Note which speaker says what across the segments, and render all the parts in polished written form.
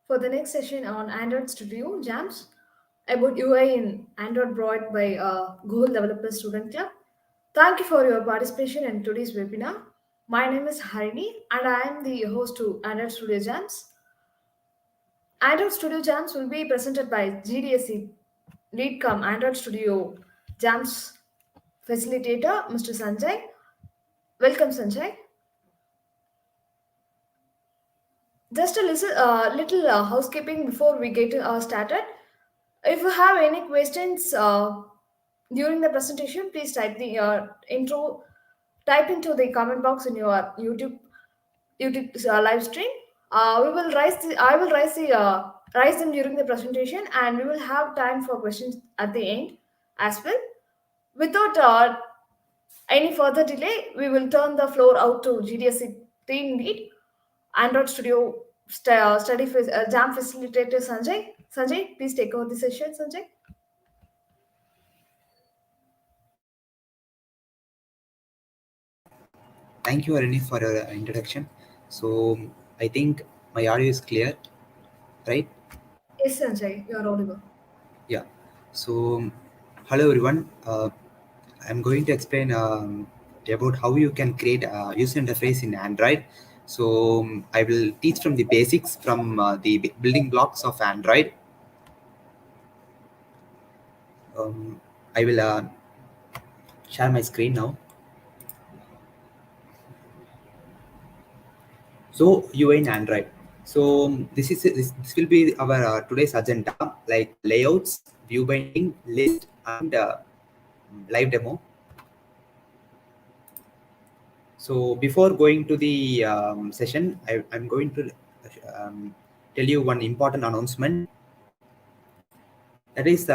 Speaker 1: for the next session on Android Studio Jams about UI in Android brought by Google Developer Student Club. Thank you for your participation in today's webinar. My name is Harini and I am the host to Android Studio Jams. Android Studio Jams will be presented by GDSC Leadcom Android Studio Jams facilitator, Mr. Sanjay. Welcome, Sanjay. Just a little housekeeping before we get started. If you have any questions during the presentation, please type the intro, type into the comment box in your YouTube live stream. We will I will raise them during the presentation, and we will have time for questions at the end as well. Without any further delay, we will turn the floor out to GDSC team lead, Android Studio Jam facilitator Sanjay. Sanjay, please take over the session, Sanjay.
Speaker 2: Thank you, Arani, for your introduction. So I think my audio is clear, right?
Speaker 1: Yes, Sanjay, you are audible.
Speaker 2: Yeah. So hello, everyone. I'm going to explain about how you can create a user interface in Android. So I will teach from the basics, from the building blocks of Android. I will share my screen now. So UI in Android. So this will be our today's agenda, like layouts, view binding, list, and live demo. So before going to the session, I'm going to tell you one important announcement. That is,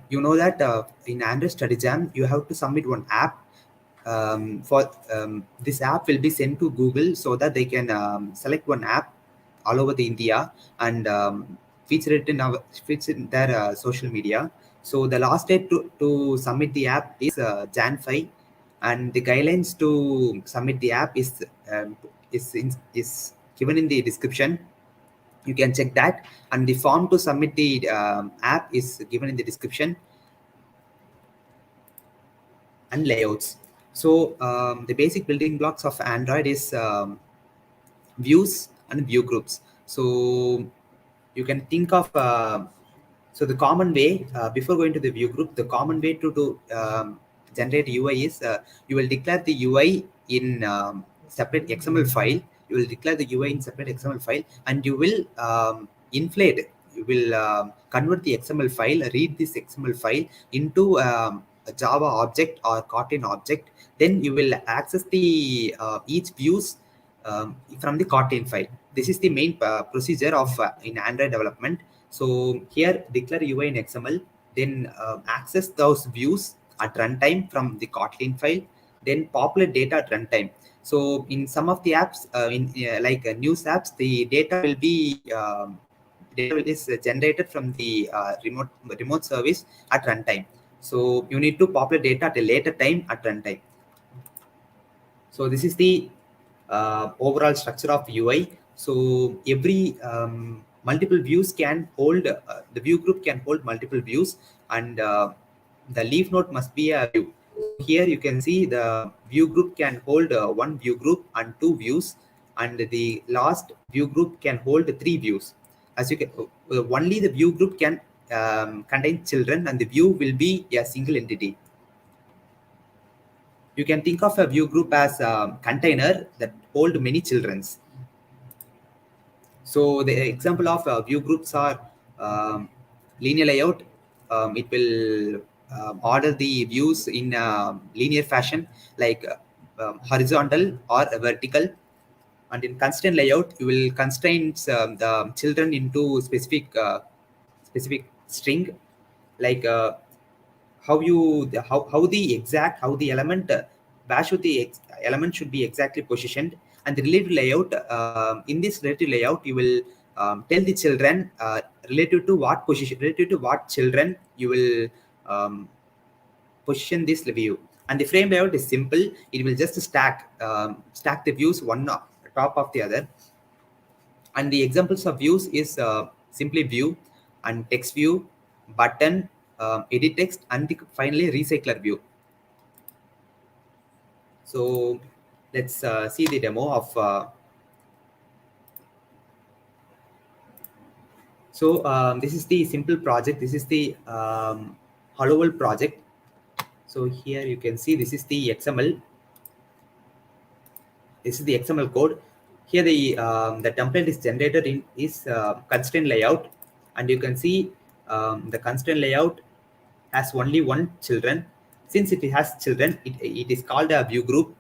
Speaker 2: you know that in Android Study Jam, you have to submit one app. For this app will be sent to Google so that they can select one app all over the India and feature it in their social media. So the last date to submit the app is Jan 5, and the guidelines to submit the app is given in the description. You can check that, and the form to submit the app is given in the description. And layouts. So the basic building blocks of Android is views and view groups. So you can think of so the common way before going to the view group, the common way to generate UI is you will declare the UI in separate XML file. You will declare the UI in separate XML file, and you will inflate. You will convert the XML file, read this XML file into a Java object or Kotlin object. Then you will access the each views from the Kotlin file. This is the main procedure of in Android development. So here declare UI in XML, then access those views at runtime from the Kotlin file, then populate data at runtime. So in some of the apps, like news apps, the data will be is generated from the remote service at runtime. So you need to populate data at a later time at runtime. So this is the overall structure of UI. So every multiple views can hold, the view group can hold multiple views, and the leaf node must be a view. Here you can see the view group can hold one view group and two views, and the last view group can hold three views. As you can, only the view group can contain children, and the view will be a single entity. You can think of a view group as a container that hold many childrens. So the example of view groups are linear layout. It will order the views in linear fashion, like horizontal or vertical. And in constraint layout, you will constrain the children into specific string, like how the element where should the element should be exactly positioned. And the relative layout, in this relative layout, you will tell the children relative to what position, relative to what children you will position this view. And the frame layout is simple. It will just stack the views one on top of the other. And the examples of views is simply view and text view, button, edit text, and finally recycler view. So let's see the demo of this is the simple project. This is the Hello World project. So here you can see this is the XML. This is the XML code. Here the template is generated in is constraint layout, and you can see the constraint layout has only one children. Since it has children, it is called a view group,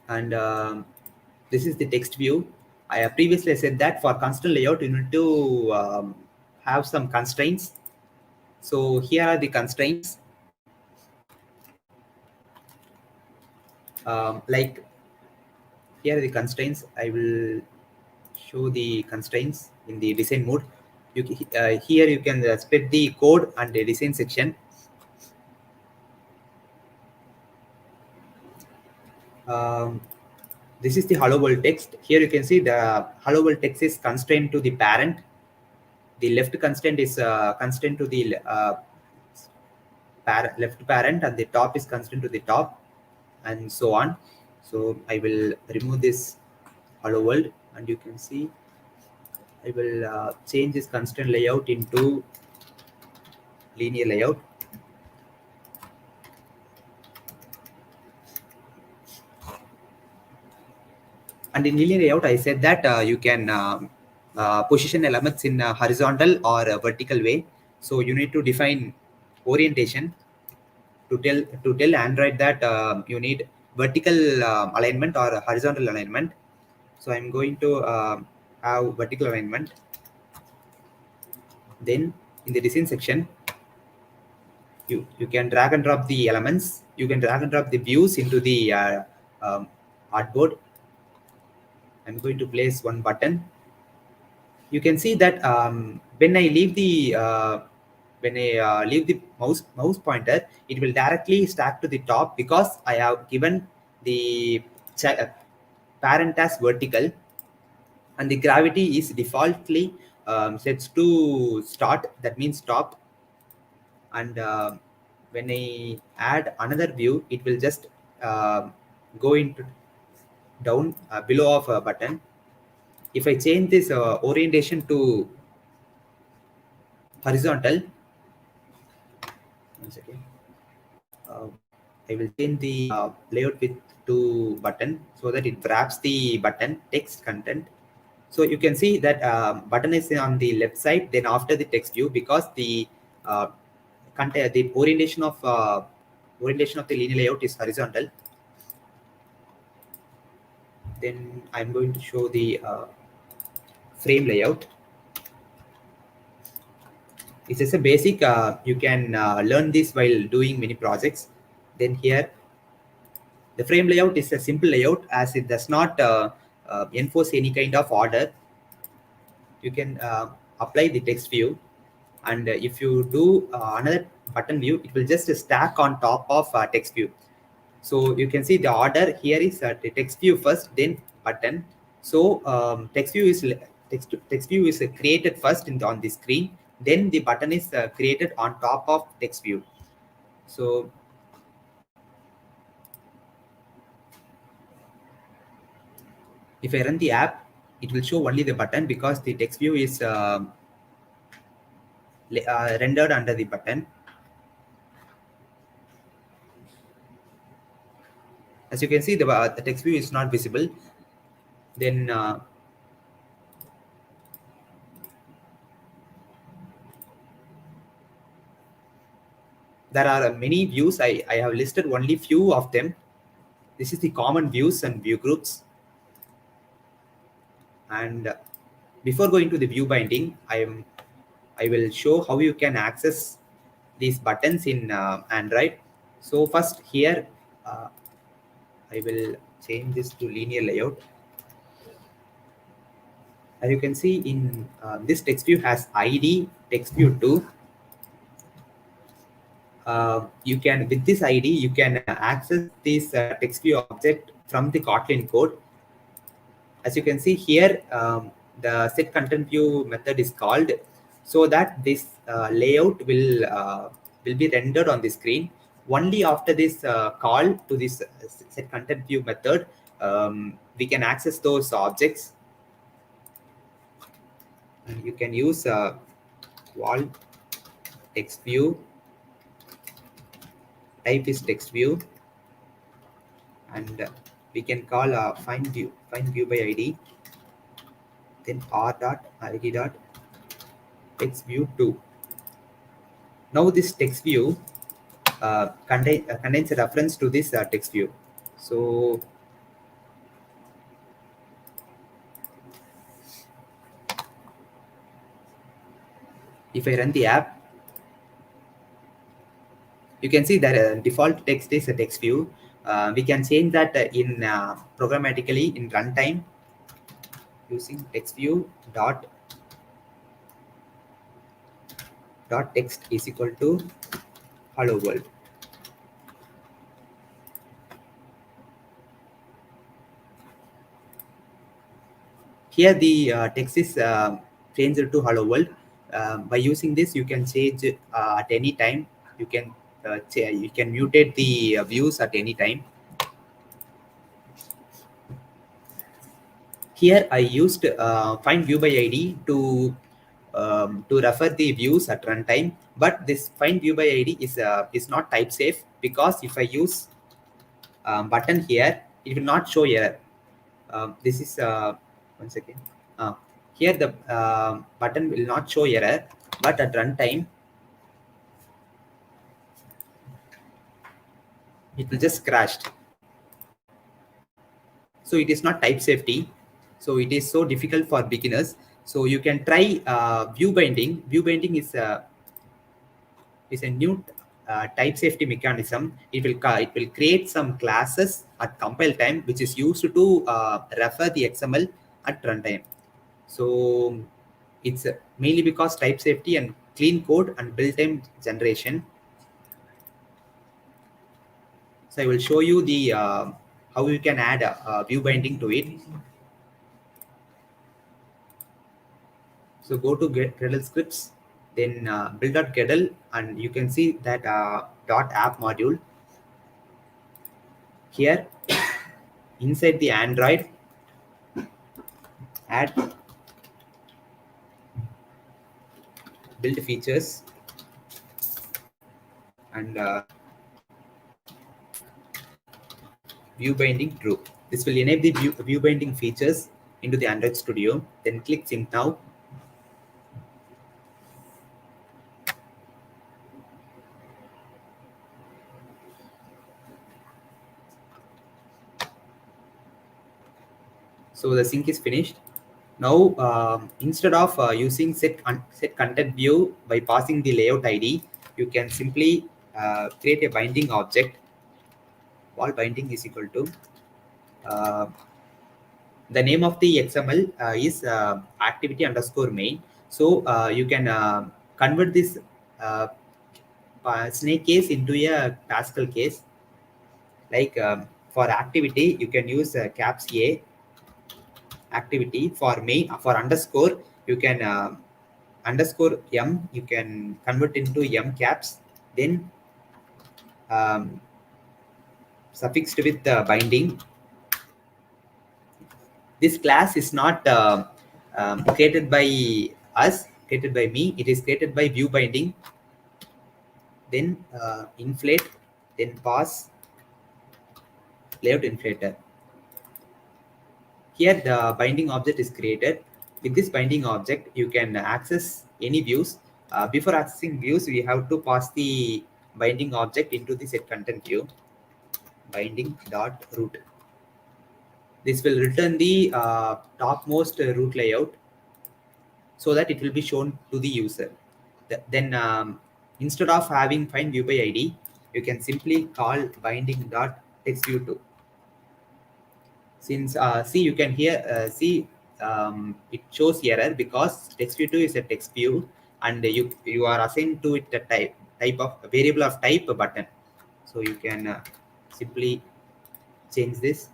Speaker 2: and this is the text view. I have previously said that for constraint layout, you need to have some constraints. So here are the constraints. Like here are the constraints. I will show the constraints in the design mode. Here you can split the code and the design section. Um, this is the hello world text. Here you can see the hello world text is constrained to the parent. The left constraint is constrained to the left parent, and the top is constrained to the top, and so on. So I will remove this hello world, and you can see I will change this constraint layout into linear layout. And in linear layout, I said that you can position elements in a horizontal or a vertical way. So you need to define orientation to tell Android that you need vertical alignment or horizontal alignment. So I'm going to have vertical alignment. Then in the design section, you can drag and drop the elements. You can drag and drop the views into the artboard. I'm going to place one button. You can see that when I leave the leave the mouse pointer, it will directly stack to the top because I have given the parent as vertical, and the gravity is defaultly sets to start. That means stop. And when I add another view, it will just go into down below of a button. If I change this orientation to horizontal, one second, uh, I will change the layout width to button so that it wraps the button text content. So you can see that button is on the left side, then after the text view, because the content, the orientation of the linear layout is horizontal. Then I'm going to show the frame layout. It's just a basic. You can learn this while doing many projects. Then here, the frame layout is a simple layout as it does not enforce any kind of order. You can apply the text view, and if you do another button view, it will just stack on top of text view. So you can see the order here is the text view first, then button. So text view is created first on the screen, then the button is created on top of text view. So if I run the app, it will show only the button because the text view is rendered under the button. As you can see, the text view is not visible. Then there are many views. I have listed only few of them. This is the common views and view groups. And before going to the view binding, I will show how you can access these buttons in Android. So first here, I will change this to linear layout. As you can see in this text view has ID text view 2. You can, with this ID, you can access this text view object from the Kotlin code. As you can see here, the set content view method is called so that this layout will be rendered on the screen. Only after this call to this set content view method, we can access those objects. And you can use wall text view, type is text view, and we can call find view by id, then r dot id dot text view 2. Now this text view contains a reference to this text view. So if I run the app, you can see that default text is a text view. We can change that in programmatically in runtime using text view dot text is equal to hello world. Here the text is changed to hello world. By using this, you can change at any time. You can you can mutate the views at any time. Here I used find view by ID to refer the views at runtime, but this find view by ID is not type safe, because if I use button here, it will not show error. This is one second. Here the button will not show error, but at runtime it will just crashed. So it is not type safety. So it is so difficult for beginners. So you can try view binding. View binding is a new type safety mechanism. It will create some classes at compile time, which is used to refer the XML at runtime. So it's mainly because type safety and clean code and built-in generation. So I will show you the how you can add view binding to it. So go to get Gradle scripts, then build.gradle, and you can see that .app module. Here, inside the Android, add build features and view binding true. This will enable the view binding features into the Android Studio. Then click sync now. So the sync is finished. Now, instead of using set content view by passing the layout ID, you can simply create a binding object. Wall binding is equal to uh, the name of the XML is activity underscore main. So you can convert this uh, snake case into a Pascal case. Like for activity, you can use caps A activity. For main, for underscore, you can underscore m, you can convert into m caps, then um, suffixed with binding. This class is not created by us, created by me. It is created by view binding, then inflate, then pass layout inflator. Here the binding object is created. With this binding object, you can access any views. Before accessing views, we have to pass the binding object into the set content view. Binding dot root. This will return the topmost root layout so that it will be shown to the user. Then instead of having find view by ID, you can simply call binding dot text view 2. Since see, you can here see it shows error because text view 2 is a text view, and you are assigned to it a type of variable of type button. So you can simply change this.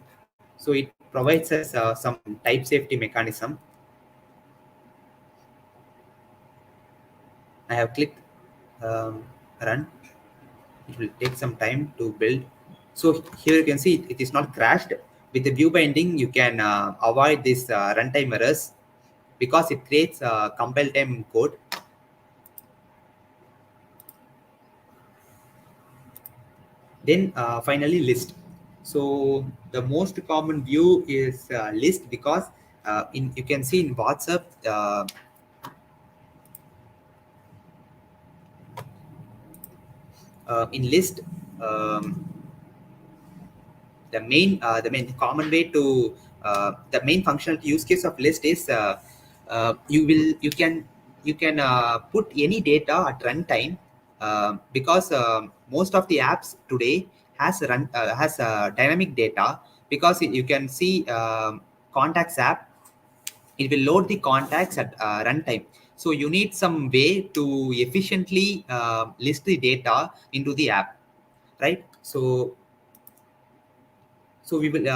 Speaker 2: So it provides us some type safety mechanism. I have clicked run. It will take some time to build. So here you can see it is not crashed. With the view binding, you can avoid this runtime errors because it creates compile time code. Then finally list. So the most common view is list because in you can see in WhatsApp in list. Um, the main common way to the main functional use case of list is you can put any data at runtime because most of the apps today has dynamic data because you can see contacts app, it will load the contacts at runtime. So you need some way to efficiently list the data into the app, right? So we will.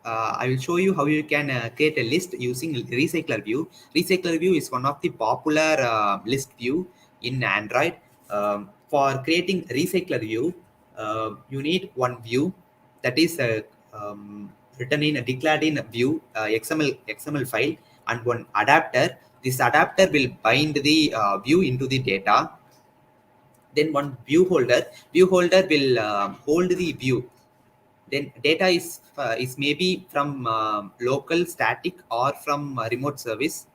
Speaker 2: I will show you how you can create a list using Recyclerview. Recyclerview is one of the popular list view in Android. For creating Recyclerview, you need one view that is written in a declared in a view XML file and one adapter. This adapter will bind the view into the data. Then one view holder. View holder will hold the view. Then data is maybe from local static or from remote service.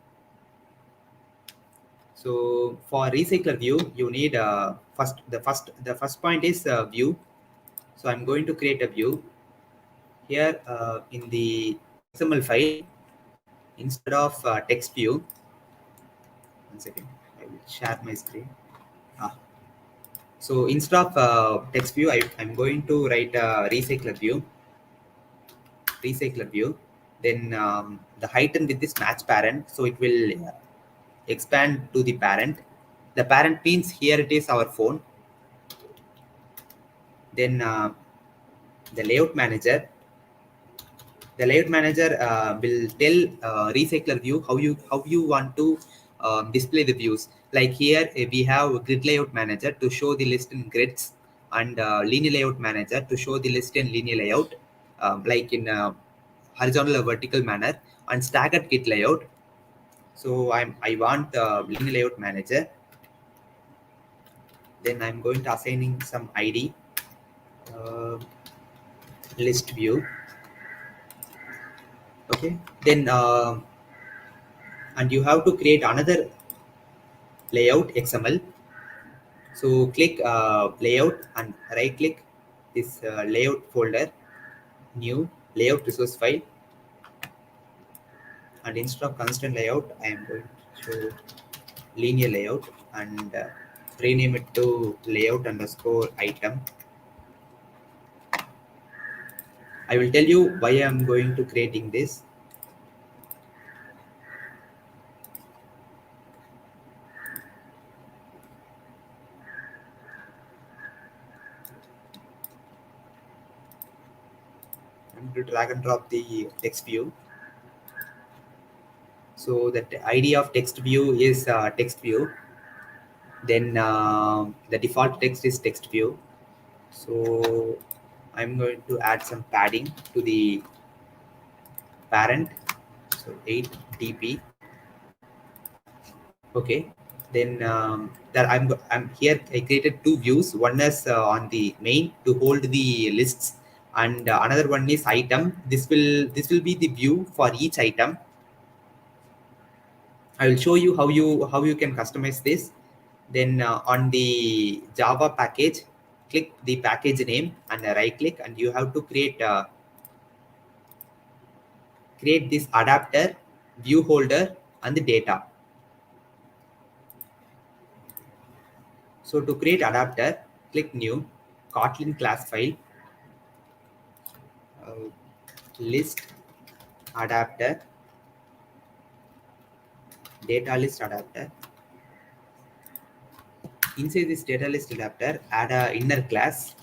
Speaker 2: So for recycler view you need the first point is view. So I'm going to create a view here in the XML file instead of text view. One second, I will share my screen. ah. So instead of text view, I'm going to write recycler view. Then the heighten with this match parent, so it will expand to the parent. The parent means here it is our phone. Then the layout manager. The layout manager will tell recycler view how you want to display the views. Like here we have grid layout manager to show the list in grids, and linear layout manager to show the list in linear layout, like in horizontal or vertical manner, and staggered grid layout. So I want linear layout manager. Then I'm going to assigning some ID, uh, list view. Okay. Then and you have to create another layout XML. So click layout and right click this layout folder, new layout resource file, and instead of constraint layout I am going to linear layout and rename it to layout underscore item. I will tell you why I am going to creating this. I'm going to drag and drop the text view. So that the ID of text view is text view. Then the default text is text view. So I'm going to add some padding to the parent. So 8 dp. Okay. Then that I'm here. I created two views. One is on the main to hold the lists, and another one is item. This will be the view for each item. I will show you how you can customize this. Then on the Java package, click the package name and right click, and you have to create this adapter, view holder, and the data. So to create adapter, click new, Kotlin class file, uh, list adapter, data list adapter. Inside this data list adapter, add a inner class,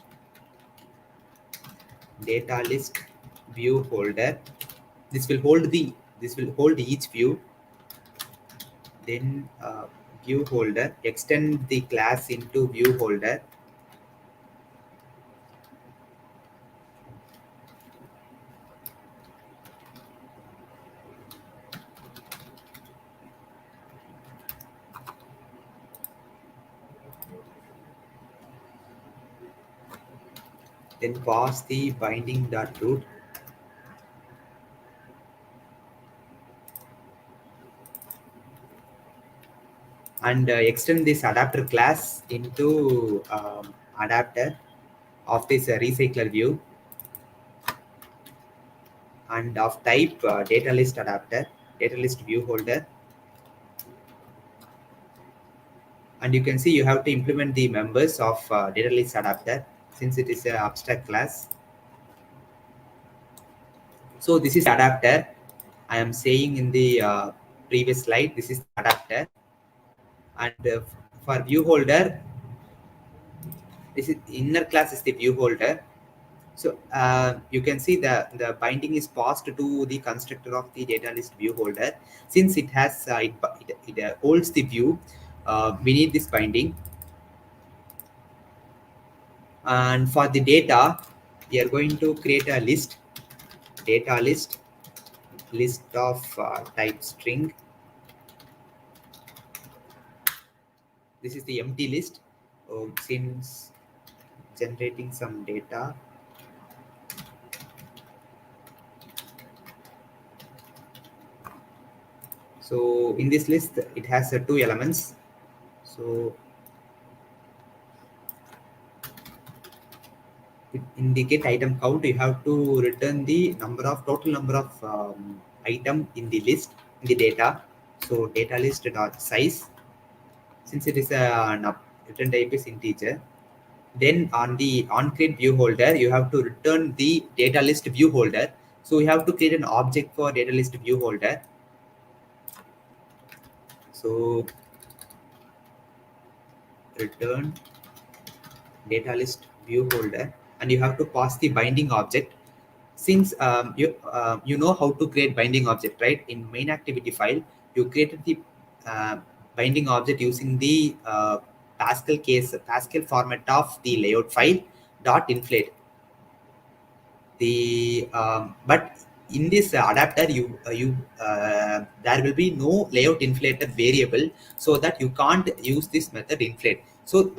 Speaker 2: data list view holder. this will hold the this will hold each view. Then view holder, extend the class into view holder. Then pass the binding dot root, and extend this adapter class into adapter of this recycler view, and of type data list adapter, data list view holder. And you can see you have to implement the members of data list adapter since it is an abstract class. So this is adapter. I am saying in the previous slide, this is the adapter. And for view holder, this is inner class is the view holder. So you can see the binding is passed to the constructor of the data list view holder. Since it has it holds the view, we need this binding. And for the data, we are going to create a list, data list, list of type string. This is the empty list. Since generating some data, so in this list it has two elements. So to indicate item count, you have to return the total number of item in the list, in the data. So data list dot size, since it is a return type is integer. Then on the onCreate view holder, you have to return the data list view holder. So you have to create an object for data list view holder. So return data list view holder, and you have to pass the binding object. Since you know how to create binding object, right? In main activity file, you created the uh, binding object using the Pascal format of the layout file dot inflate. The but in this adapter, you there will be no layout inflated variable, so that you can't use this method inflate. So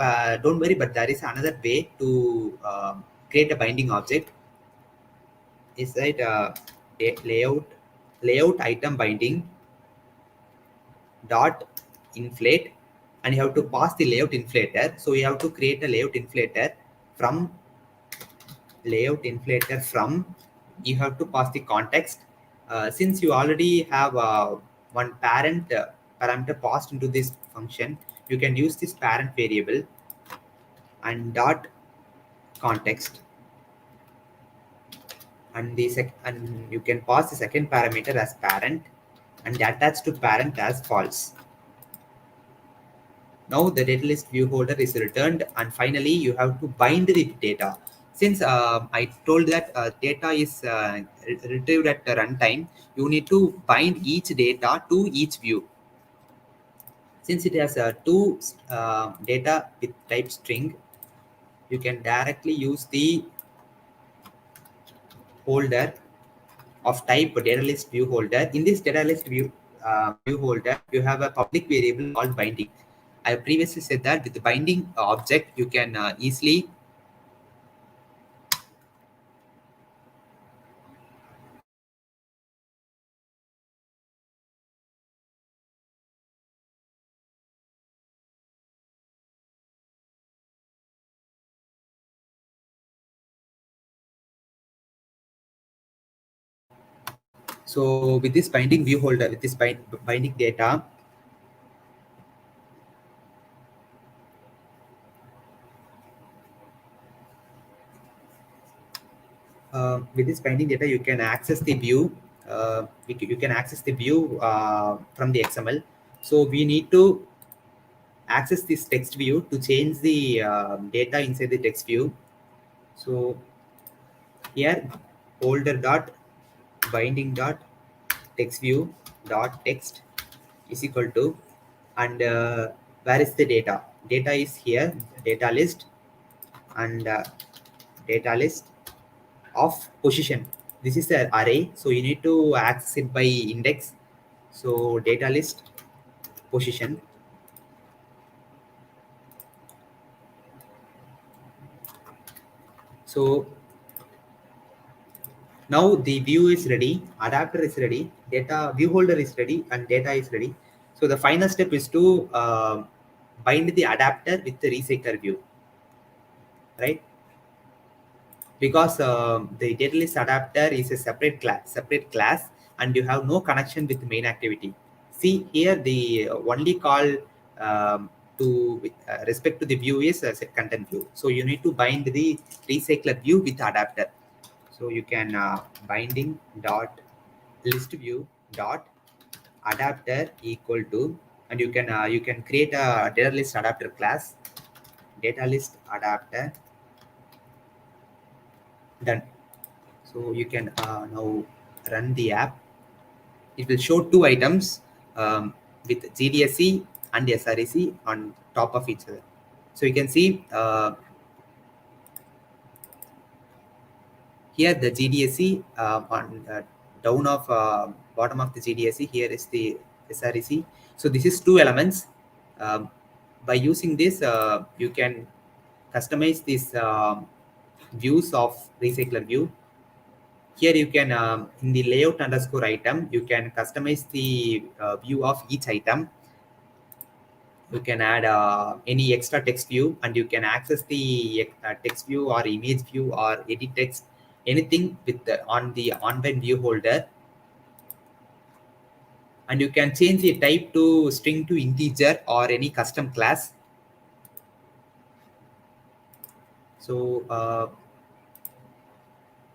Speaker 2: don't worry, but there is another way to create a binding object. Is that layout item binding dot inflate, and you have to pass the layout inflator. So you have to create a layout inflator from you have to pass the context. Since you already have one parent parameter passed into this function, you can use this parent variable and dot context, and and you can pass the second parameter as parent and attach to parent as false. Now the data list view holder is returned, and finally you have to bind the data. Since I told that data is retrieved at the runtime, you need to bind each data to each view. Since it has two data with type string, you can directly use the holder of type data list view holder. In this data list view holder, you have a public variable called binding. I previously said that with the binding object, you can easily so with this binding view holder, with this binding data, with this binding data, you can access the view. You can access the view from the XML. So we need to access this text view to change the data inside the text view. So here, holder dot binding dot text view dot text is equal to, and where is the data? Data is here, data list, and data list of position. This is the array, so you need to access it by index. So data list position. So now the view is ready, adapter is ready, data view holder is ready, and data is ready. So the final step is to bind the adapter with the recycler view, right? Because the data list adapter is a separate class, and you have no connection with the main activity. See here, the only call to with respect to the view is set content view. So you need to bind the recycler view with adapter. So you can binding dot list view dot adapter equal to, and you can create a data list adapter class, data list adapter, done. So you can now run the app. It will show two items with GDSC and SREC on top of each other. So you can see here the GDSC on down of bottom of the GDSC. Here is the SREC. So this is two elements. Um, by using this, you can customize these views of recycler view. Here you can in the layout underscore item, you can customize the view of each item. You can add any extra text view, and you can access the text view or image view or edit text, anything with on the onboard view holder. And you can change the type to string to integer or any custom class. So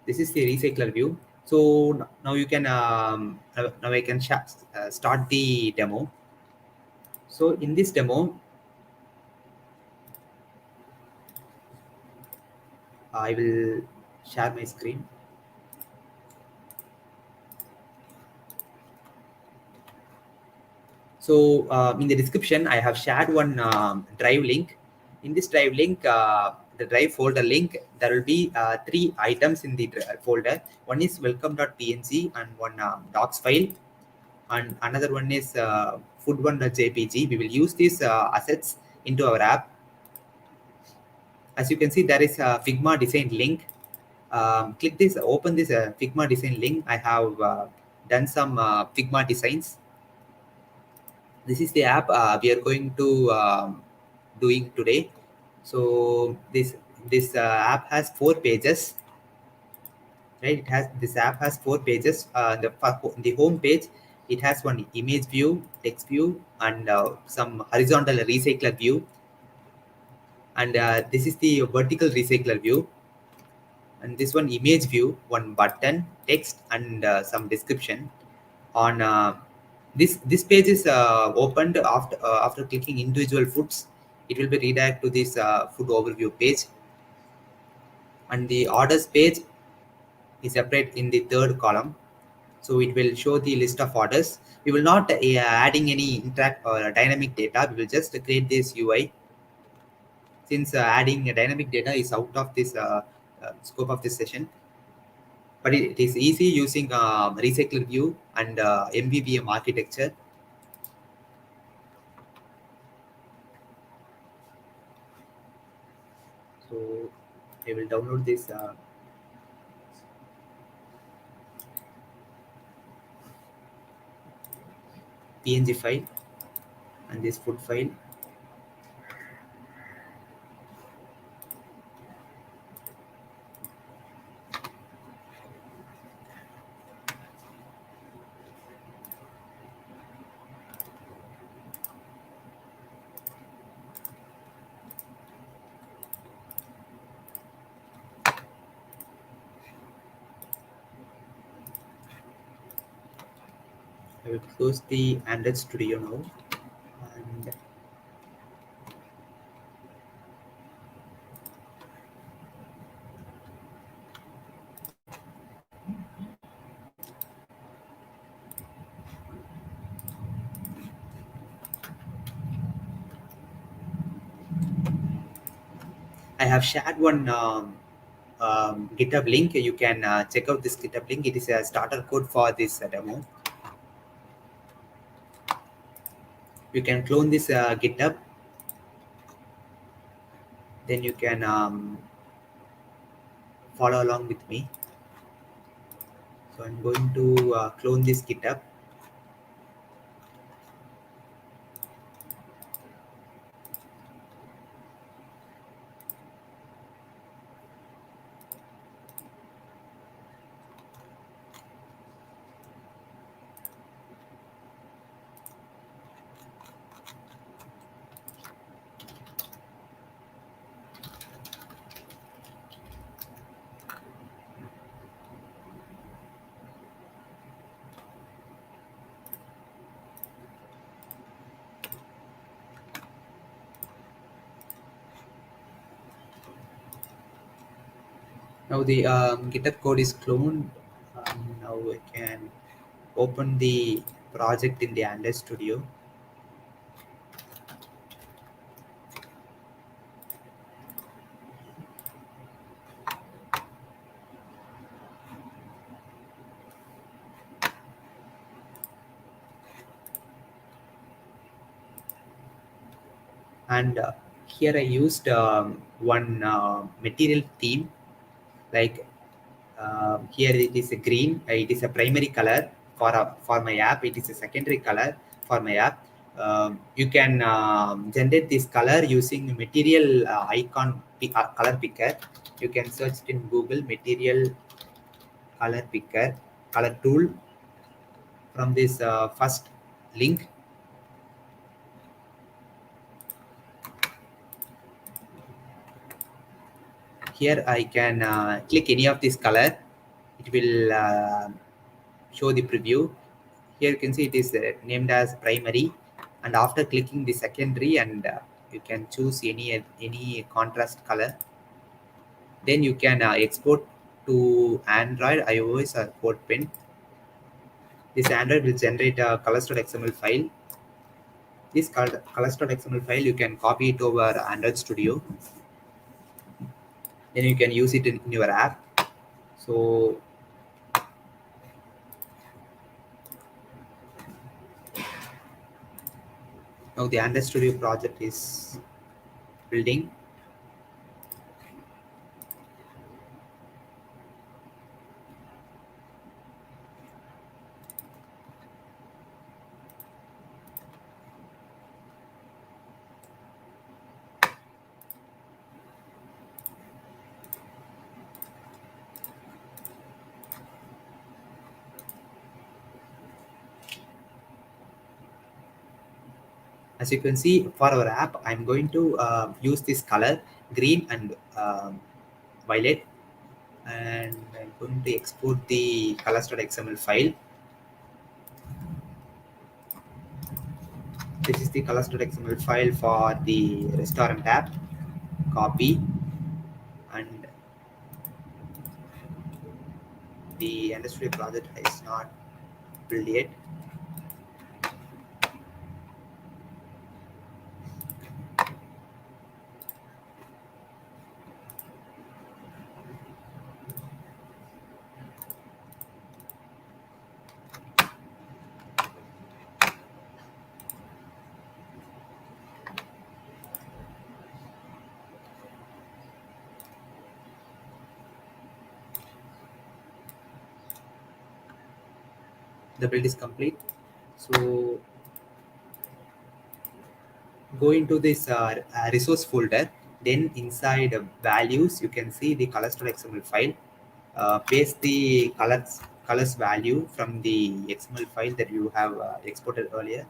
Speaker 2: this is the recycler view. So now you can now I can start the demo. So in this demo, I will share my screen. So in the description, I have shared one drive link. In this drive link, the drive folder link, there will be three items in the folder. One is welcome.png and one docs file, and another one is food1.jpg. We will use these assets into our app. As you can see, there is a Figma Design link. Click this, open this Figma Design link. I have done some Figma designs. This is the app we are going to doing today. So this app has 4 pages, right? It has This app has 4 pages. The home page, it has one image view, text view, and some horizontal recycler view. And this is the vertical recycler view. And this one image view, one button, text, and some description. On this page is opened after clicking individual foods. It will be redirected to this food overview page, and the orders page is separate in the third column. So it will show the list of orders. We will not adding any interact or dynamic data. We will just create this UI, since adding dynamic data is out of this scope of this session. But it is easy using recycler view and MVVM architecture. So I will download this PNG file and this food file. I will close the Android Studio now, and I have shared one GitHub link. You can check out this GitHub link. It is a starter code for this demo. You can clone this GitHub. Then you can follow along with me. So I'm going to clone this GitHub. Now the GitHub code is cloned. Now I can open the project in the Android Studio. And here I used one material theme, like here it is a green. It is a primary color for my app. It is a secondary color for my app. You can generate this color using material icon color picker. You can search it in Google material color picker color tool from this first link. Here I can click any of this color. It will show the preview. Here you can see it is named as primary, and after clicking the secondary, and you can choose any contrast color. Then you can export to Android, iOS, or CodePen. This Android will generate a colors.xml file. This colors.xml file you can copy it over Android Studio. Then you can use it in your app. So now the Android Studio project is building. As you can see, for our app, I'm going to use this color green and violet, and I'm going to export the colors.xml file. This is the colors.xml file for the restaurant app. Copy, and the industry project is not built yet. The build is complete. So go into this resource folder. Then inside values, you can see the colors.xml file. Paste the colors value from the XML file that you have exported earlier,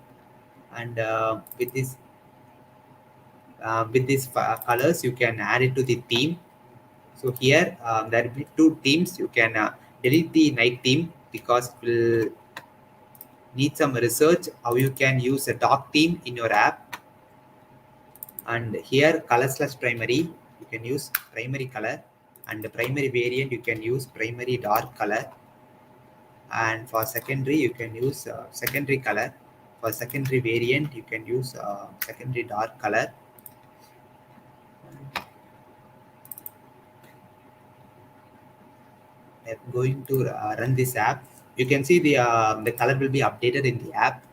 Speaker 2: and with these colors you can add it to the theme. So here there will be two themes. You can delete the night theme because it will need some research how you can use a dark theme in your app. And here color/primary, you can use primary color, and the primary variant you can use primary dark color, and for secondary you can use secondary color. For secondary variant you can use secondary dark color. going to run this app, you can see the color will be updated in the app.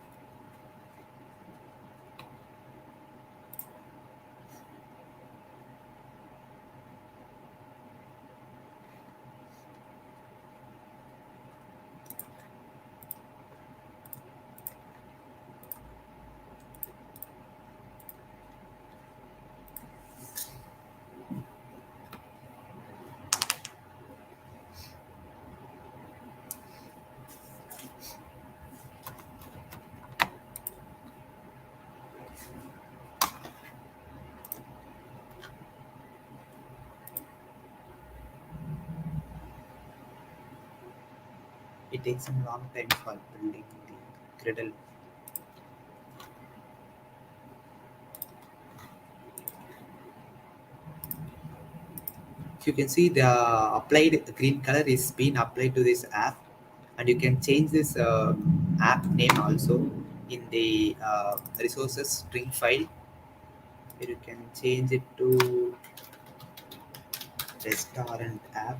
Speaker 2: It takes a long time for building the griddle. You can see the applied green color is being applied to this app, and you can change this app name also in the resources string file. Here you can change it to restaurant app.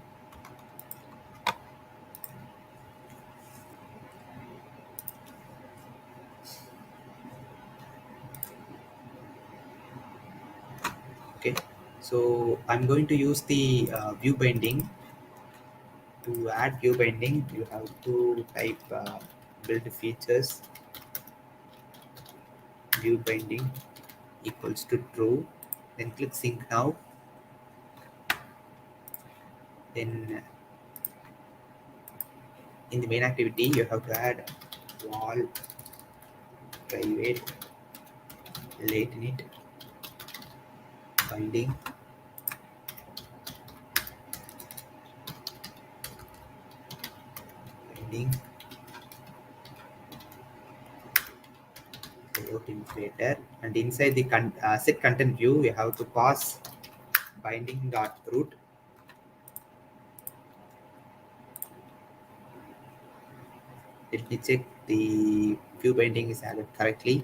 Speaker 2: Okay, so I'm going to use the view binding. To add view binding, you have to type build features view binding equals to true, then click sync now. Then in the main activity you have to add wall private late init binding binding layout inflator, and inside the set content view you have to pass binding dot root. Let me check the view binding is added correctly.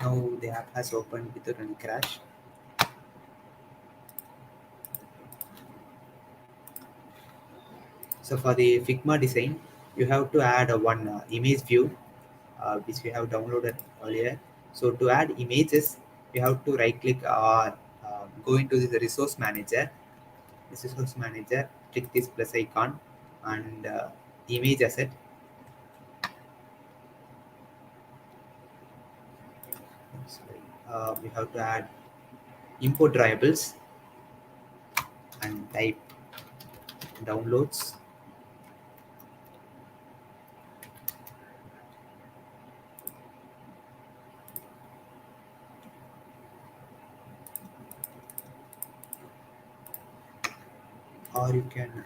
Speaker 2: Now the app has opened without any crash. So for the Figma design, you have to add one image view, which we have downloaded earlier. So to add images, you have to right click or go into the resource manager. This resource manager, click this plus icon and image asset. Sorry. We have to add import variables and type downloads. Or you can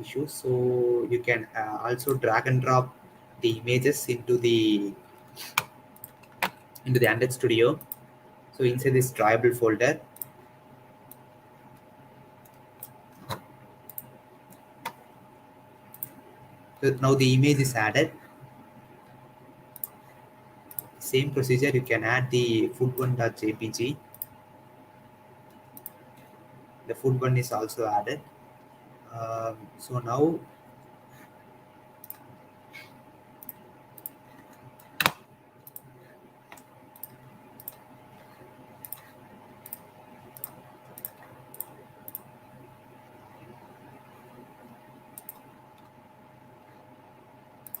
Speaker 2: issues, so you can also drag and drop the images into the Android Studio. So inside this drawable folder, so now the image is added. Same procedure, you can add the food1.jpg. The food one is also added. So now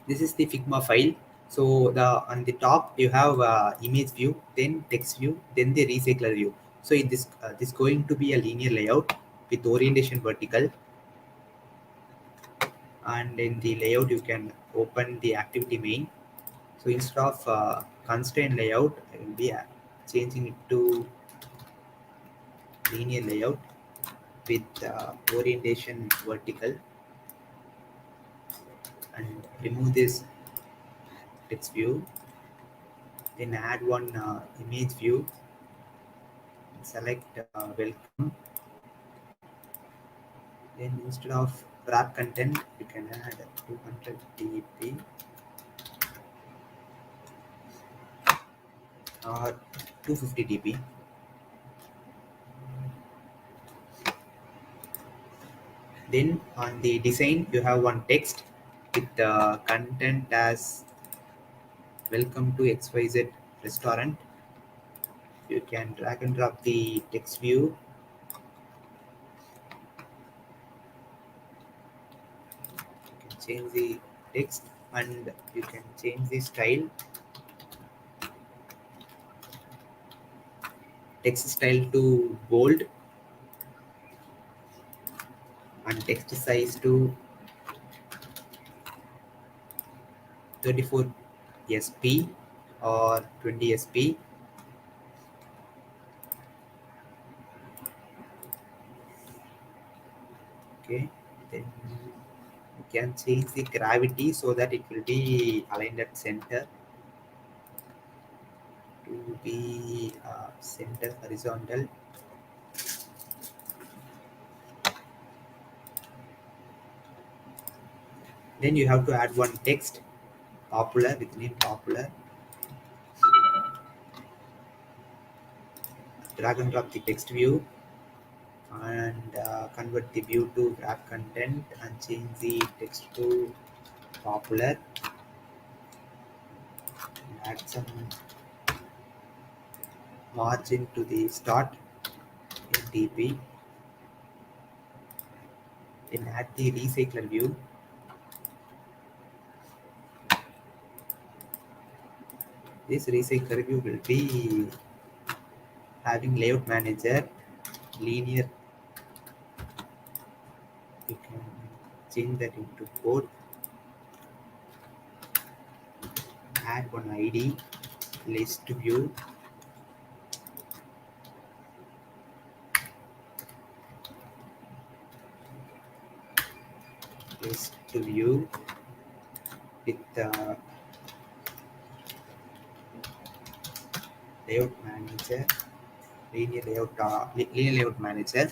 Speaker 2: this is the Figma file. So the on the top you have image view, then text view, then the recycler view. So in this going to be a linear layout with orientation vertical, and in the layout you can open the activity main. So instead of constraint layout, I will be changing it to linear layout with orientation vertical, and remove this text view. Then add one image view. Select welcome. Then instead of wrap content, you can add 200 dp or 250 dp. Then on the design, you have one text with the content as welcome to XYZ restaurant. You can drag and drop the text view. You can change the text and you can change the style, text style to bold and text size to 34 sp or 20 sp. Okay, then you can change the gravity so that it will be aligned at center to be center horizontal. Then you have to add one text popular with name popular. Drag and drop the text view and convert the view to wrap content and change the text to popular. Add some margin to the start in TP. Then add the recycler view. This recycler view will be having layout manager, linear. You can change that into code. Add one ID, list view. List view with layout manager, linear layout manager.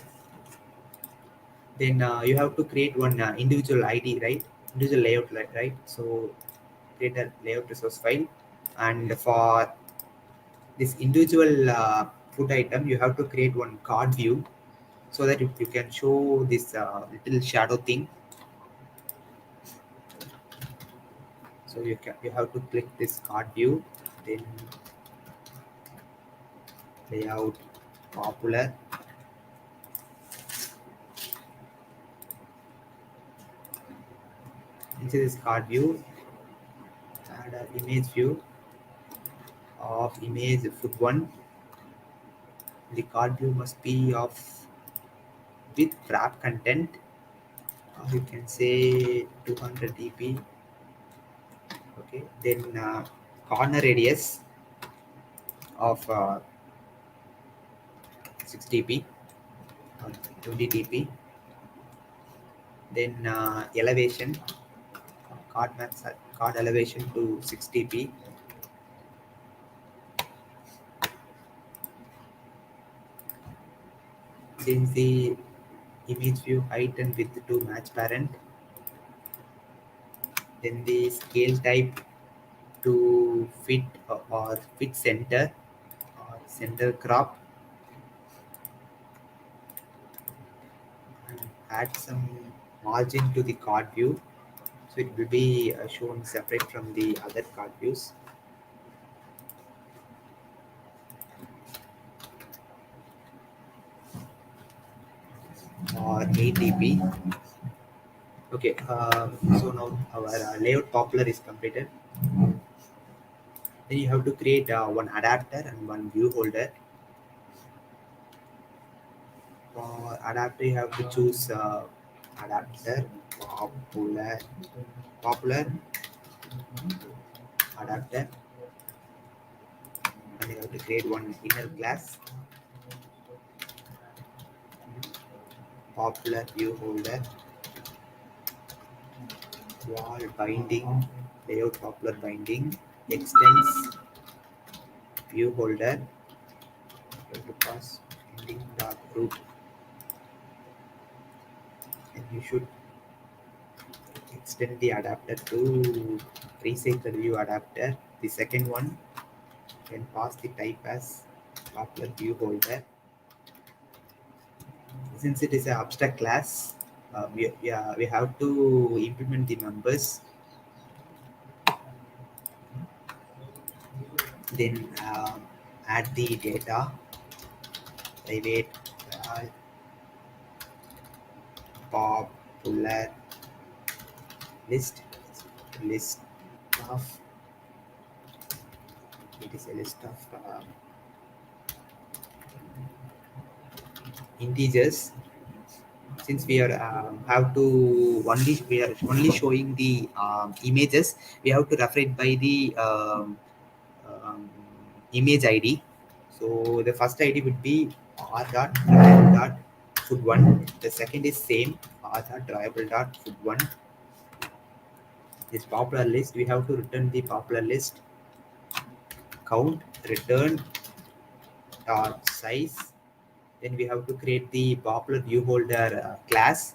Speaker 2: Then you have to create one individual ID, right? Individual layout, right? So create a layout resource file, and for this individual food item, you have to create one card view so that you can show this little shadow thing. So you have to click this card view, then layout popular. Into this card view, add an image view of image food one. The card view must be of with wrap content. You can say 200 dp. Okay, then corner radius of 6 dp or 20 dp. Then elevation, card elevation to 6 dp. Change the image view height and width to match parent. Then the scale type to fit or fit center or center crop, and add some margin to the card view so it will be shown separate from the other card views. Or 8 dp. Okay, so now our layout popular is completed. Then you have to create one adapter and one view holder. For adapter, you have to choose adapter popular adapter, and you have to create one inner class popular view holder, wall binding, layout popular binding, extends view holder. You have to pass ending dot root, and you should extend the adapter to Recyclerview adapter. The second one can pass the type as popular view holder. Since it is an abstract class, we have to implement the members, then add the data, private popular list of, it is a list of integers. Since we are have to we are only showing the images, we have to refer it by the um, image id. So the first id would be r dot drivable dot food one. The second is same r dot drivable dot food one. This popular list, we have to return the popular list count, return dot size. Then we have to create the popular view holder class.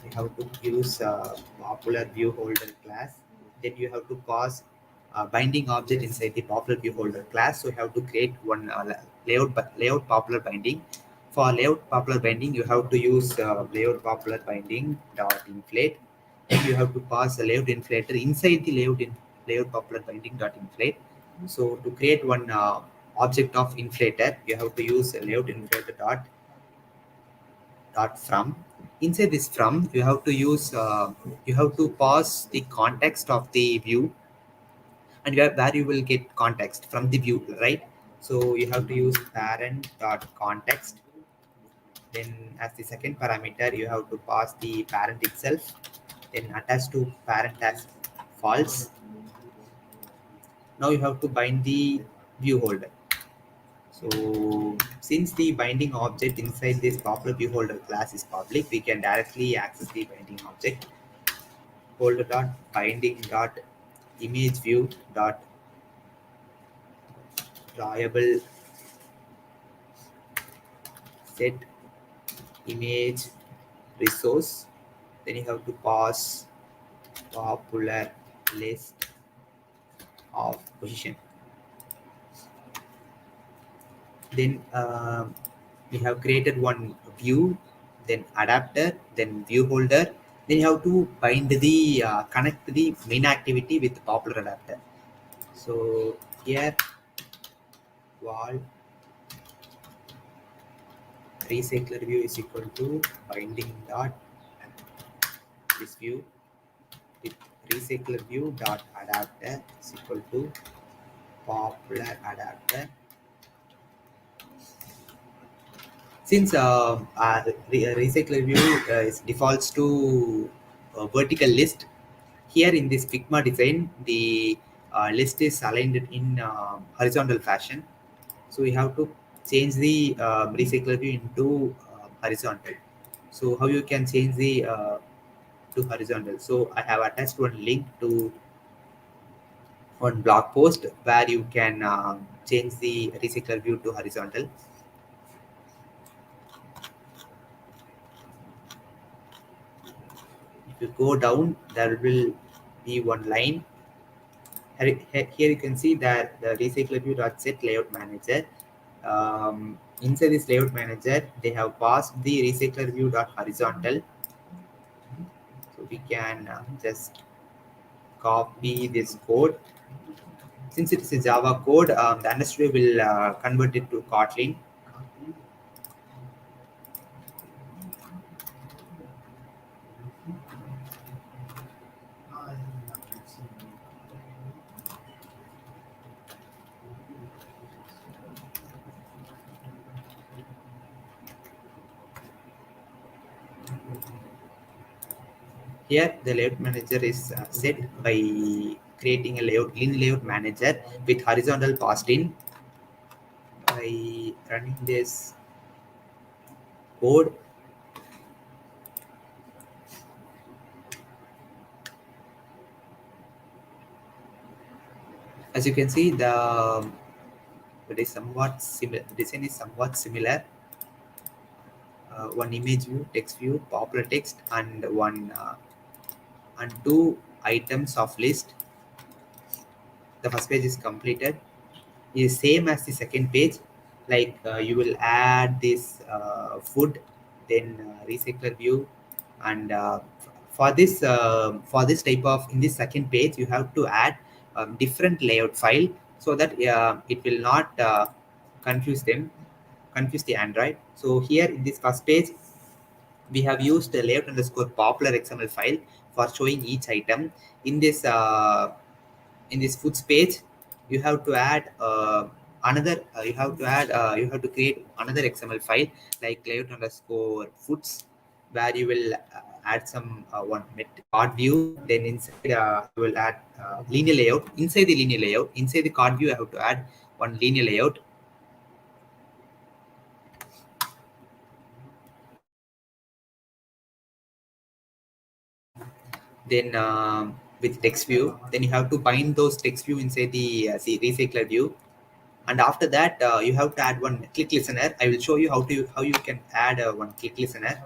Speaker 2: We have to use popular view holder class. Then you have to pass binding object inside the popular view holder class. So you have to create one layout popular binding. For layout popular binding, you have to use layout popular binding dot inflate. Then you have to pass a layout inflator inside the layout popular binding dot inflate. So to create one object of inflator, you have to use a layout inflator dot from. Inside this from, you have to use you have to pass the context of the view, and where you will get context from the view, right? So you have to use parent dot context. Then as the second parameter, you have to pass the parent itself. Then attach to parent as false. Now you have to bind the view holder. So since the binding object inside this popular view holder class is public, we can directly access the binding object. Holder dot binding dot image view dot drawable set image resource. Then you have to pass popular list of position. Then we have created one view, then adapter, then view holder. Then you have to bind the connect the main activity with the popular adapter. So here wall Recyclerview is equal to binding dot this view with Recyclerview dot adapter is equal to popular adapter. Since Recyclerview is defaults to vertical list, here in this Figma design, the list is aligned in horizontal fashion. So we have to change the Recyclerview into horizontal. So how you can change the to horizontal? So I have attached one link to one blog post where you can change the Recyclerview to horizontal. If you go down, there will be one line. Here you can see that the Recyclerview.set layout manager. Inside this layout manager, they have passed the Recyclerview.horizontal. So we can just copy this code. Since it is a Java code, the understudy will convert it to Kotlin. Here, the layout manager is set by creating a lean layout manager with horizontal passed in. By running this code, as you can see, the it is somewhat similar. Design is somewhat similar. One image view, text view, popular text, and one and two items of list. The first page is completed. Is same as the second page. Like you will add this food, then recycler view, and for this type of in this second page you have to add different layout file so that it will not confuse the Android. So here in this first page we have used the layout underscore popular XML file for showing each item. In this foods page you have to add another you have to create another XML file like layout underscore foods, where you will add some card view. Then inside you will add linear layout. Inside the card view you have to add one linear layout. Then with text view, then you have to bind those text view inside the recycler view. And after that you have to add one click listener. I will show you how you can add one click listener.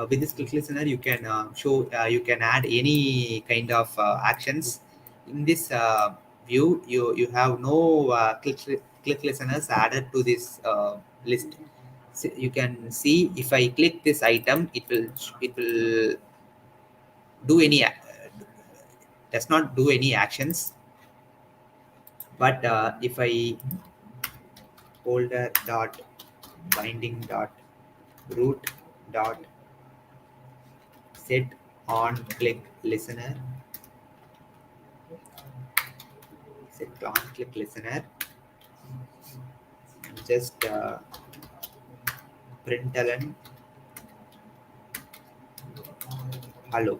Speaker 2: With this click listener you can add any kind of actions. In this view you have no click listeners added to this list. So you can see if I click this item it will do any does not do any actions. But if I folder dot binding dot root dot set on click listener, set on click listener, and just println hello.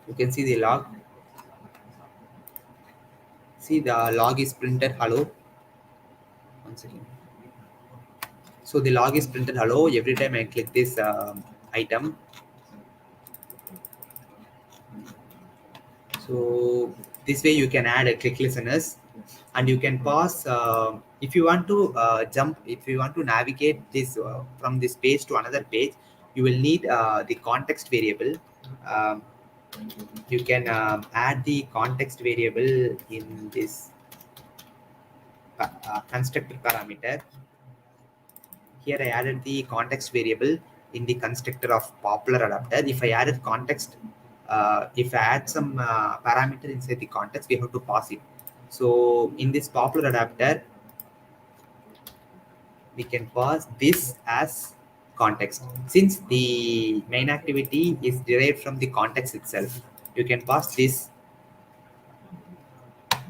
Speaker 2: You can see the log. See, the log is printed hello. One second. So the log is printed hello every time I click this item. So this way you can add a click listeners, and you can pause if you want to if you want to navigate this from this page to another page. You will need the context variable. um, you can add the context variable in this constructor parameter. Here I added the context variable in the constructor of popular adapter. If I added context, if I add some parameter inside the context, we have to pass it. So in this popular adapter, we can pass this as context. Since the main activity is derived from the context itself, you can pass this.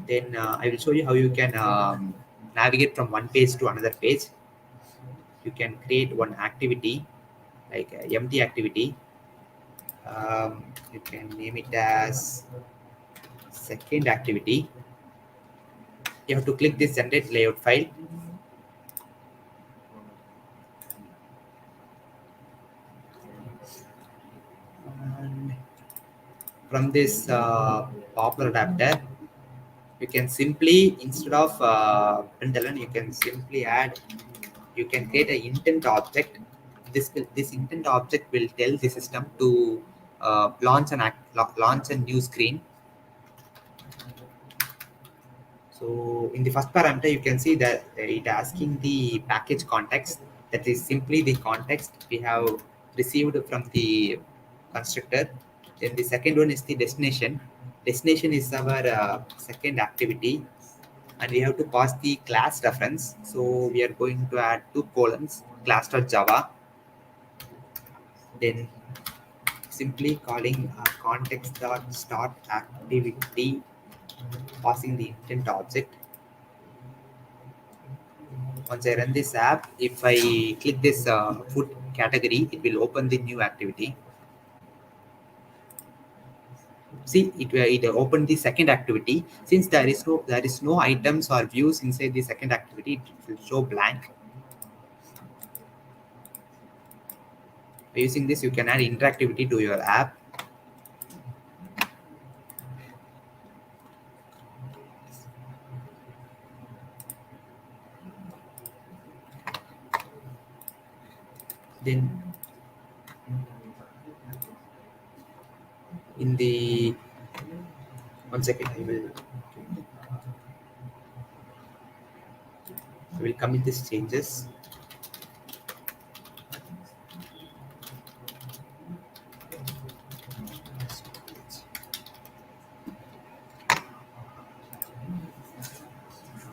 Speaker 2: Then I will show you how you can navigate from one page to another page. You can create one activity like empty activity. You can name it as second activity. You have to click this generate layout file. And from this popular adapter, you can simply, instead of println, you can simply add, you can create an intent object. This intent object will tell the system to launch a new screen. So in the first parameter, you can see that it asking the package context. That is simply the context we have received from the constructor. Then the second one is the destination. Destination is our second activity, and we have to pass the class reference. So we are going to add two columns, class.java. Then simply calling context.start activity, passing the intent object. Once I run this app, if I click this food category, it will open the new activity. See, it opened the second activity. Since there is no items or views inside the second activity, it will show blank. By using this, you can add interactivity to your app. Then in the 1 second, I will commit these changes.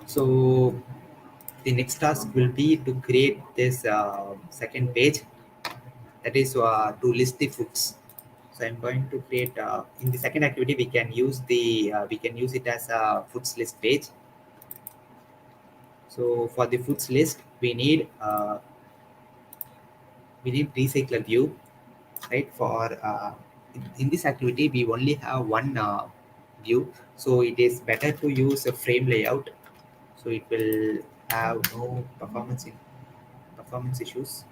Speaker 2: So the next task will be to create this second page, that is to list the foods. So I'm going to create in the second activity we can use it as a foods list page. So for the foods list we need Recyclerview, right? For in this activity we only have one view, so it is better to use a frame layout, so it will have no performance issues.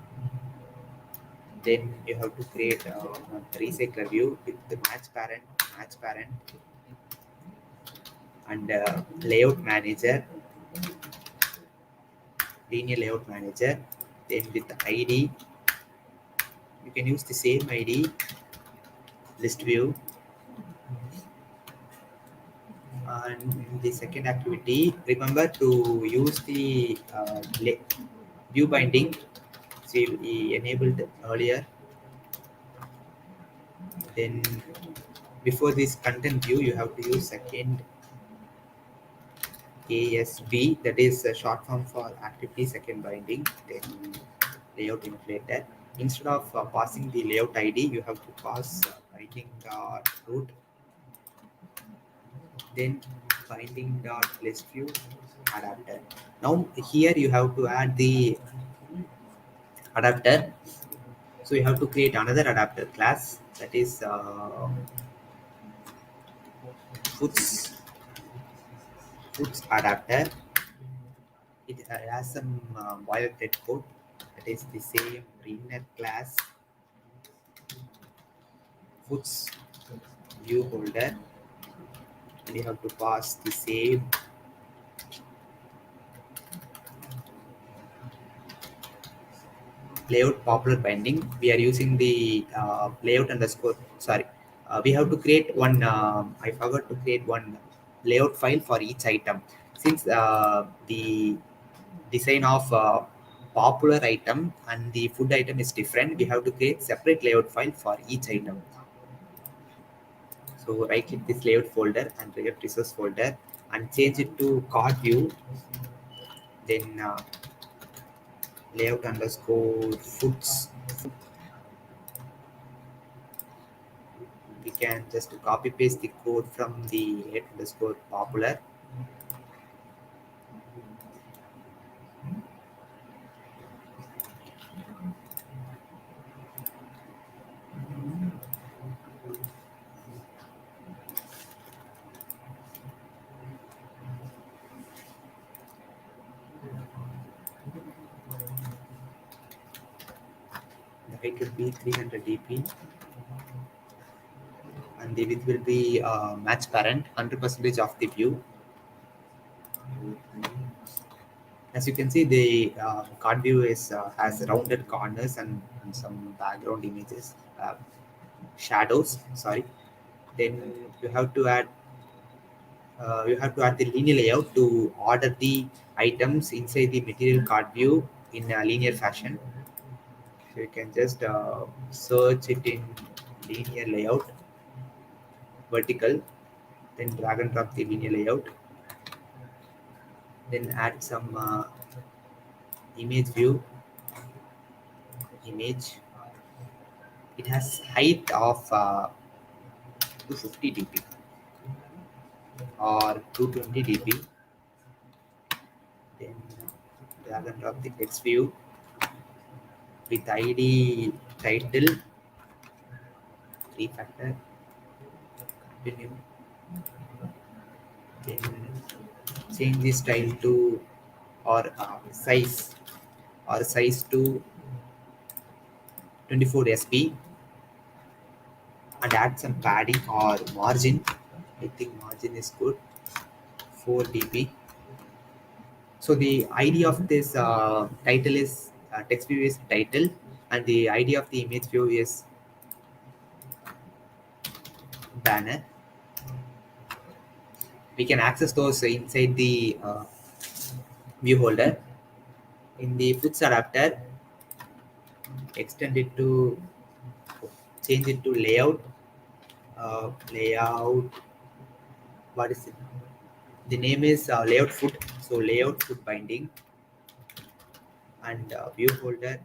Speaker 2: Then you have to create a Recyclerview with the match parent, and layout manager, linear layout manager. Then with the ID, you can use the same ID, list view. And in the second activity, remember to use the view binding. So we enabled earlier. Then before this content view, you have to use second ASB, that is a short form for activity second binding. Then layout inflator. Instead of passing the layout ID, you have to pass binding dot root, then binding dot list view adapter. Now here you have to add the adapter. So you have to create another adapter class, that is foods foods adapter. It has some boilerplate code, that is the same inner class foods view holder, and you have to pass the same layout popular binding. We are using the layout underscore, sorry, we have to create one I forgot to create one layout file for each item. Since the design of popular item and the food item is different, we have to create separate layout file for each item. So right click this layout folder and layout resource folder and change it to card view. Then layout underscore foods. We can just copy paste the code from the layout underscore popular. The height will be 300 dp and the width will be match parent 100% of the view. As you can see, the card view is has rounded corners and some background images, shadows. Sorry. Then you have to add the linear layout to order the items inside the material card view in a linear fashion. So you can just search it in linear layout, vertical, then drag and drop the linear layout, then add some image view, image. It has height of 250 dp or 220 dp. Then drag and drop the text view with ID title, three factor, continue. Then change the style to or size to 24 sp and add some padding or margin. I think margin is good, 4 dp. So the ID of this title is text view is title, and the ID of the image view is banner. We can access those inside the view holder. In the foots adapter, extend it to change it to layout. Layout. What is it? The name is layout foot. So layout foot binding and view holder.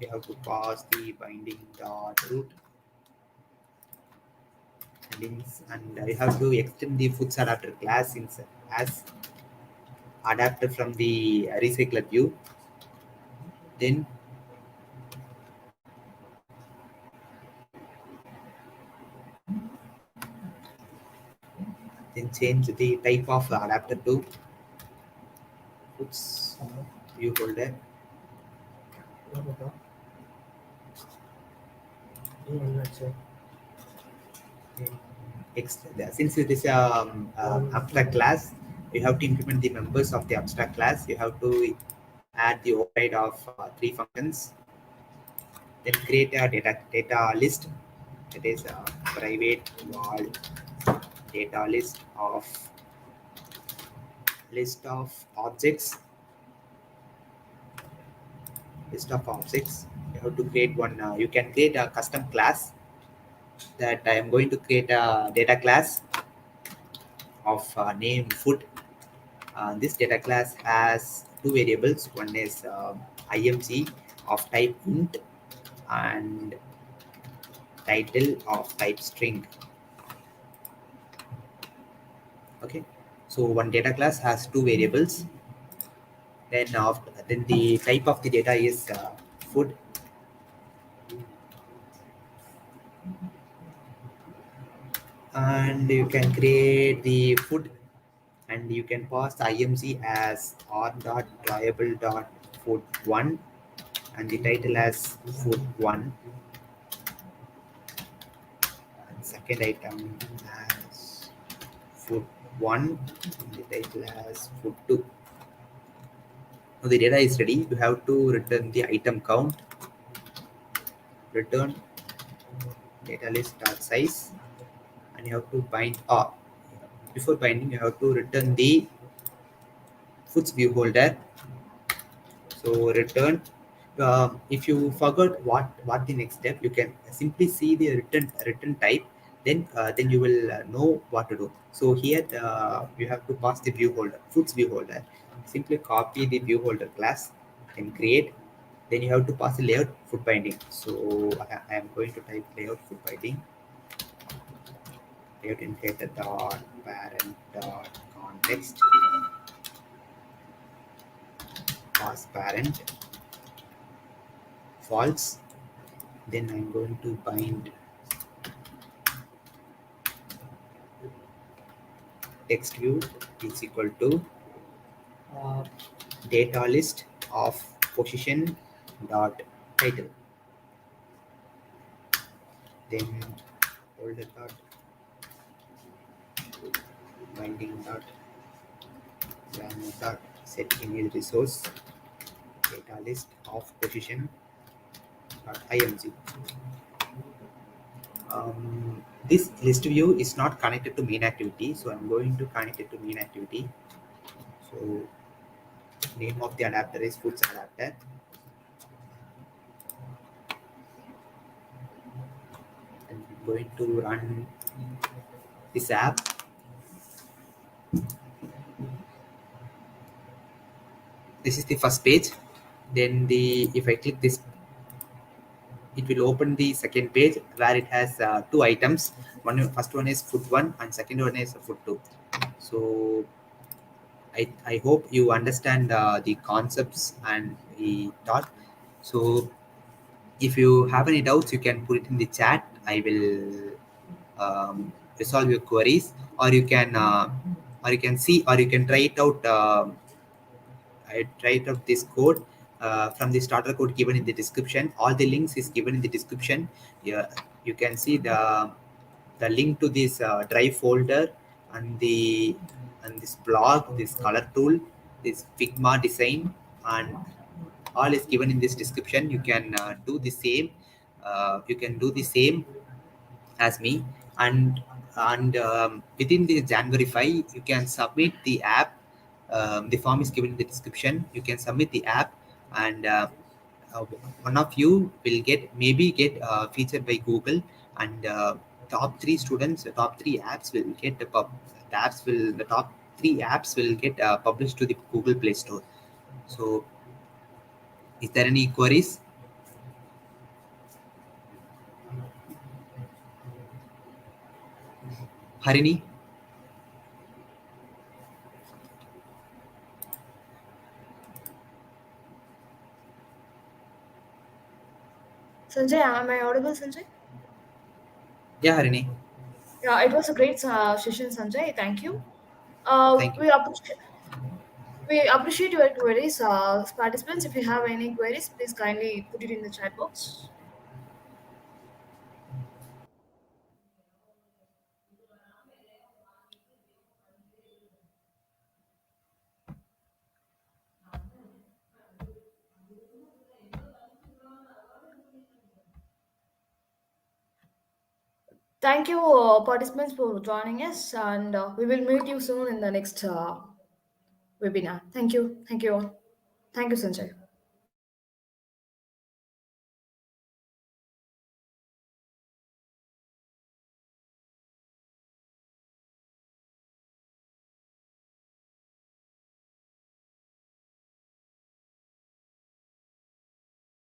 Speaker 2: We have to pass the binding dot root links, and you have to extend the foots adapter class as adapter from the recycler view. Then change the type of adapter to foots view holder. Since it is abstract class, you have to implement the members of the abstract class. You have to add the override of three functions. Then create a data list. It is a private wall data list of objects. List of objects. You have to create one. You can create a custom class. That I am going to create a data class of name food. This data class has two variables. One is img of type int and title of type string. Okay, so one data class has two variables. Then the type of the data is food, and you can create the food, and you can pass the img as r.drawable.food1 and the title as food1 and second item as food1 and the title as food2. Now the data is ready. You have to return the item count, return data list dot size, and you have to bind. Before binding, you have to return the foods view holder. So return. If you forgot what the next step, you can simply see the return type. Then you will know what to do. So here you have to pass the view holder, foods view holder. Simply copy the view holder class and create. Then you have to pass the layout foot binding. So I am going to type layout foot binding. Layout indicator dot parent dot context pass parent false. Then I'm going to bind text view is equal to uh, data list of position dot title. Then folder dot binding dot run dot set image resource data list of position dot img. This list view is not connected to main activity, so I'm going to connect it to main activity. So name of the adapter is foods adapter. And I'm going to run this app. This is the first page. Then if I click this, it will open the second page where it has two items. First one is food one and second one is food two. So I hope you understand the concepts and the thought. So if you have any doubts, you can put it in the chat. I will resolve your queries, or you can see, or you can try it out. I tried out this code from the starter code given in the description. All the links is given in the description. Yeah, you can see the link to this drive folder and this blog, this color tool, this Figma design, and all is given in this description. You can do the same. You can do the same as me. and within the January 5 you can submit the app. The form is given in the description. You can submit the app, and uh, one of you will get featured by Google, and top three students, top three apps will get the top three apps will get published to the Google Play Store. So is there any queries, Harini?
Speaker 1: Sanjay, am I audible, Sanjay?
Speaker 2: Yeah, Harini.
Speaker 1: Yeah, it was a great session, Sanjay. Thank you.
Speaker 2: Thank you.
Speaker 1: We appreciate your queries, participants. If you have any queries, please kindly put it in the chat box. Thank you, participants, for joining us, and we will meet you soon in the next webinar. Thank you. Thank you all. Thank you, Sanjay.